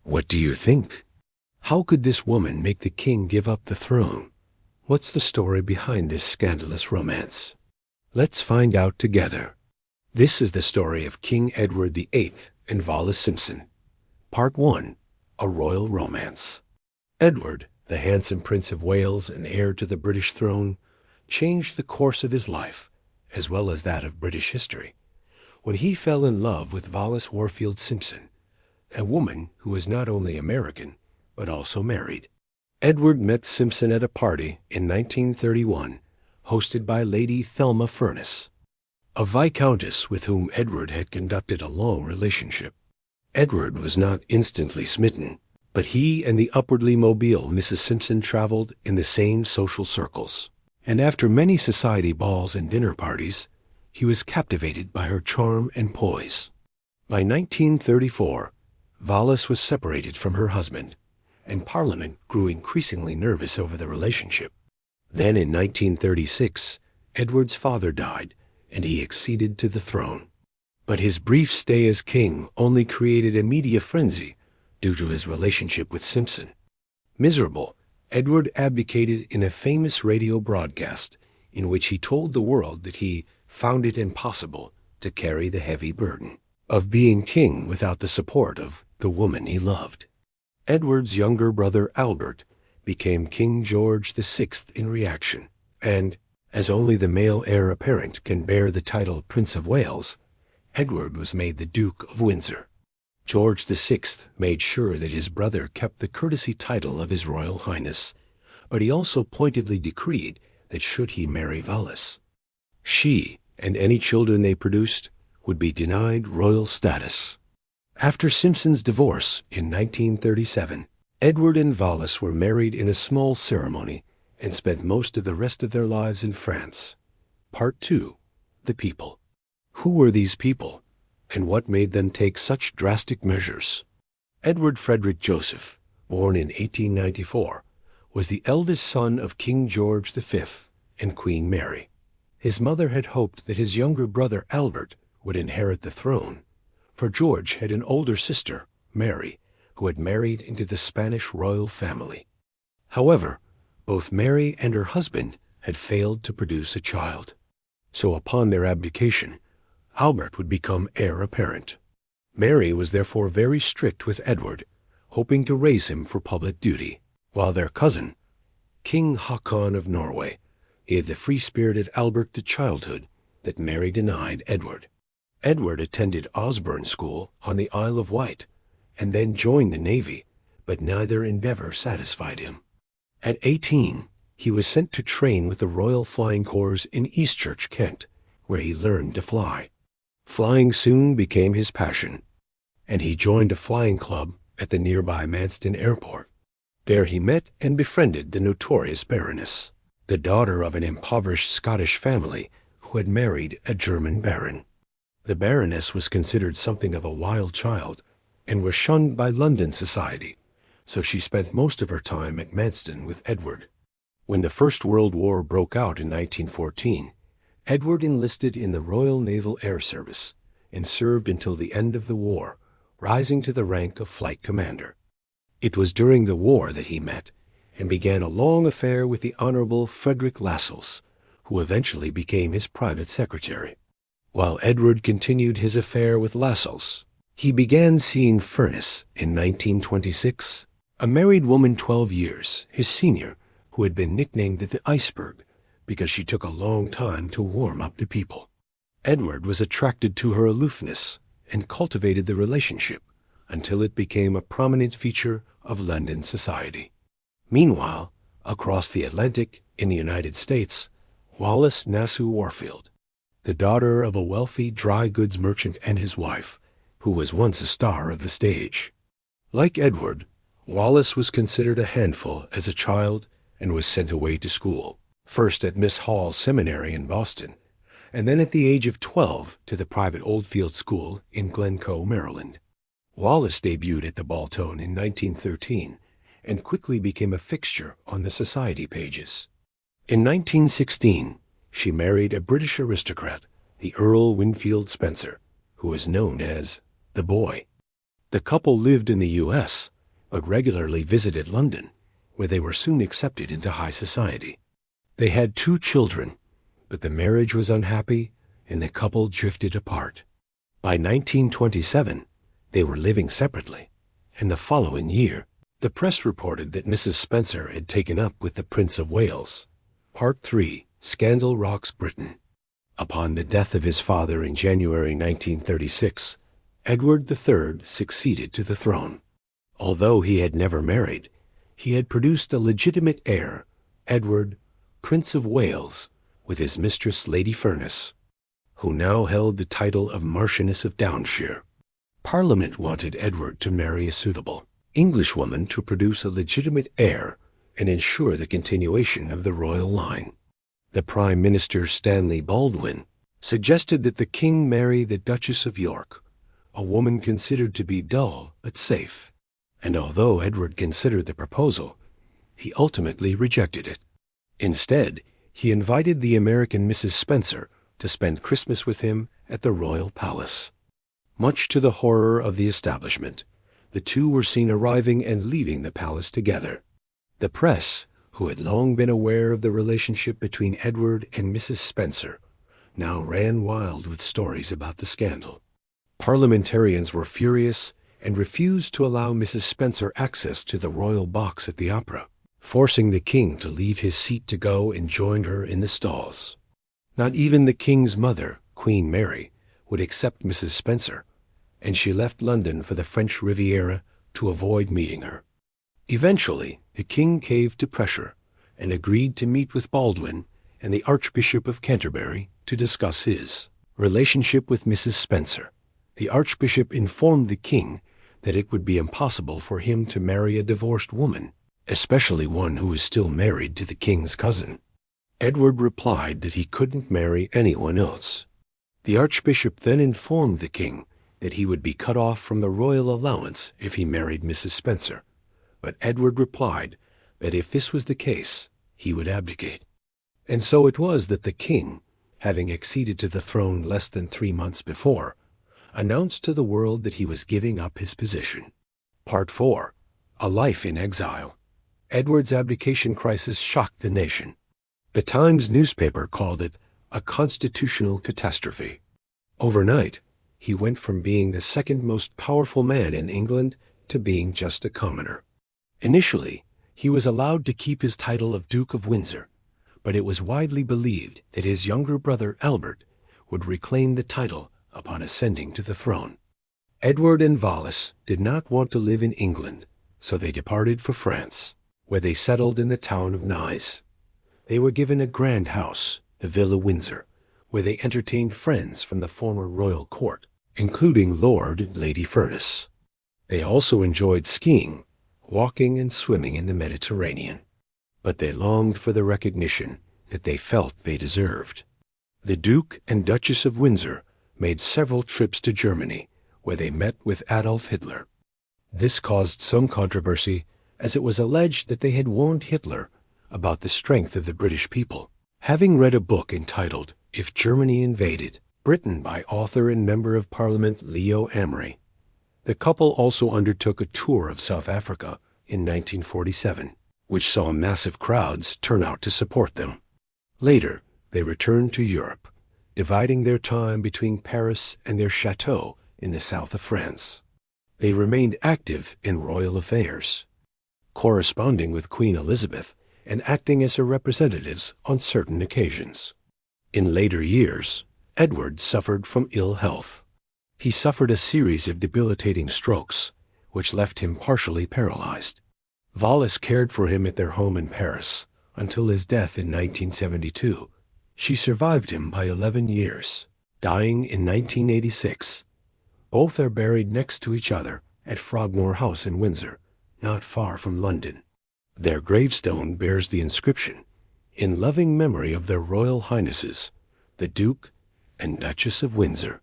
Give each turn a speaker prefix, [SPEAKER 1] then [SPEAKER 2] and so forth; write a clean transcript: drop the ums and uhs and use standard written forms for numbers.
[SPEAKER 1] What do you think? How could this woman make the king give up the throne? What's the story behind this scandalous romance? Let's find out together. This is the story of King Edward VIII and Wallis Simpson. Part 1. A Royal Romance. Edward, the handsome Prince of Wales and heir to the British throne, changed the course of his life, as well as that of British history, when he fell in love with Wallis Simpson, a woman who was not only American, but also married. Edward met Simpson at a party in 1931, hosted by Lady Thelma Furness, a viscountess with whom Edward had conducted a long relationship. Edward was not instantly smitten, but he and the upwardly mobile Mrs. Simpson traveled in the same social circles, and after many society balls and dinner parties, he was captivated by her charm and poise. By 1934, Wallis was separated from her husband, and Parliament grew increasingly nervous over the relationship. Then in 1936, Edward's father died, and he acceded to the throne. But his brief stay as king only created a media frenzy due to his relationship with Simpson. Miserable, Edward abdicated in a famous radio broadcast in which he told the world that he found it impossible to carry the heavy burden of being king without the support of the woman he loved. Edward's younger brother Albert became King George VI in reaction, and, as only the male heir apparent can bear the title Prince of Wales, Edward was made the Duke of Windsor. George VI made sure that his brother kept the courtesy title of His Royal Highness, but he also pointedly decreed that should he marry Wallis, she and any children they produced would be denied royal status. After Simpson's divorce in 1937, Edward and Wallis were married in a small ceremony and spent most of the rest of their lives in France. Part 2. The People. Who were these people, and what made them take such drastic measures? Edward Frederick Joseph, born in 1894, was the eldest son of King George V and Queen Mary. His mother had hoped that his younger brother Albert would inherit the throne, for George had an older sister, Mary, who had married into the Spanish royal family. However, both Mary and her husband had failed to produce a child. So upon their abdication, Albert would become heir apparent. Mary was therefore very strict with Edward, hoping to raise him for public duty, while their cousin, King Haakon of Norway, gave the free-spirited Albert the childhood that Mary denied Edward. Edward attended Osborne School on the Isle of Wight, and then joined the Navy, but neither endeavor satisfied him. At 18, he was sent to train with the Royal Flying Corps in Eastchurch, Kent, where he learned to fly. Flying soon became his passion, and he joined a flying club at the nearby Manston Airport. There he met and befriended the notorious Baroness, the daughter of an impoverished Scottish family who had married a German baron. The Baroness was considered something of a wild child and was shunned by London society, so she spent most of her time at Manston with Edward. When the First World War broke out in 1914, Edward enlisted in the Royal Naval Air Service and served until the end of the war, rising to the rank of flight commander. It was during the war that he met and began a long affair with the Honorable Frederick Lascelles, who eventually became his private secretary. While Edward continued his affair with Lascelles, he began seeing Furness in 1926, a married woman 12 years his senior, who had been nicknamed the Iceberg because she took a long time to warm up to people. Edward was attracted to her aloofness and cultivated the relationship until it became a prominent feature of London society. Meanwhile, across the Atlantic in the United States, Wallis Nassau Warfield, the daughter of a wealthy dry goods merchant and his wife, who was once a star of the stage. Like Edward, Wallis was considered a handful as a child and was sent away to school, first at Miss Hall Seminary in Boston, and then at the age of 12 to the private Oldfield School in Glencoe, Maryland. Wallis debuted at the Baltone in 1913 and quickly became a fixture on the society pages. In 1916, she married a British aristocrat, the Earl Winfield Spencer, who was known as the Boy. The couple lived in the U.S., but regularly visited London, where they were soon accepted into high society. They had 2 children, but the marriage was unhappy and the couple drifted apart. By 1927, they were living separately, and the following year, the press reported that Mrs. Spencer had taken up with the Prince of Wales. Part 3. Scandal Rocks Britain. Upon the death of his father in January 1936, Edward III succeeded to the throne. Although he had never married, he had produced a legitimate heir, Edward, Prince of Wales, with his mistress Lady Furness, who now held the title of Marchioness of Downshire. Parliament wanted Edward to marry a suitable Englishwoman to produce a legitimate heir and ensure the continuation of the royal line. The Prime Minister Stanley Baldwin suggested that the king marry the Duchess of York, a woman considered to be dull but safe. And although Edward considered the proposal, he ultimately rejected it. Instead, he invited the American Mrs. Spencer to spend Christmas with him at the royal palace. Much to the horror of the establishment, the two were seen arriving and leaving the palace together. The press, who had long been aware of the relationship between Edward and Mrs. Spencer, now ran wild with stories about the scandal. Parliamentarians were furious and refused to allow Mrs. Spencer access to the royal box at the opera, forcing the king to leave his seat to go and join her in the stalls. Not even the king's mother, Queen Mary, would accept Mrs. Spencer, and she left London for the French Riviera to avoid meeting her. Eventually, the king caved to pressure and agreed to meet with Baldwin and the Archbishop of Canterbury to discuss his relationship with Mrs. Spencer. The Archbishop informed the king that it would be impossible for him to marry a divorced woman, especially one who was still married to the king's cousin. Edward replied that he couldn't marry anyone else. The Archbishop then informed the king that he would be cut off from the royal allowance if he married Mrs. Spencer, but Edward replied that if this was the case, he would abdicate. And so it was that the king, having acceded to the throne less than 3 months before, announced to the world that he was giving up his position. Part 4. A Life in Exile. Edward's abdication crisis shocked the nation. The Times newspaper called it a constitutional catastrophe. Overnight, he went from being the second most powerful man in England to being just a commoner. Initially, he was allowed to keep his title of Duke of Windsor, but it was widely believed that his younger brother Albert would reclaim the title upon ascending to the throne. Edward and Wallis did not want to live in England, so they departed for France, where they settled in the town of Nice. They were given a grand house, the Villa Windsor, where they entertained friends from the former royal court, including Lord and Lady Furness. They also enjoyed skiing, walking and swimming in the Mediterranean, but they longed for the recognition that they felt they deserved. The Duke and Duchess of Windsor made several trips to Germany, where they met with Adolf Hitler. This caused some controversy, as it was alleged that they had warned Hitler about the strength of the British people. Having read a book entitled If Germany Invaded, written by author and member of Parliament Leo Amery, the couple also undertook a tour of South Africa in 1947, which saw massive crowds turn out to support them. Later, they returned to Europe, dividing their time between Paris and their chateau in the south of France. They remained active in royal affairs, corresponding with Queen Elizabeth and acting as her representatives on certain occasions. In later years, Edward suffered from ill health. He suffered a series of debilitating strokes, which left him partially paralyzed. Wallis cared for him at their home in Paris until his death in 1972. She survived him by 11 years, dying in 1986. Both are buried next to each other at Frogmore House in Windsor, not far from London. Their gravestone bears the inscription, "In loving memory of their Royal Highnesses, the Duke and Duchess of Windsor."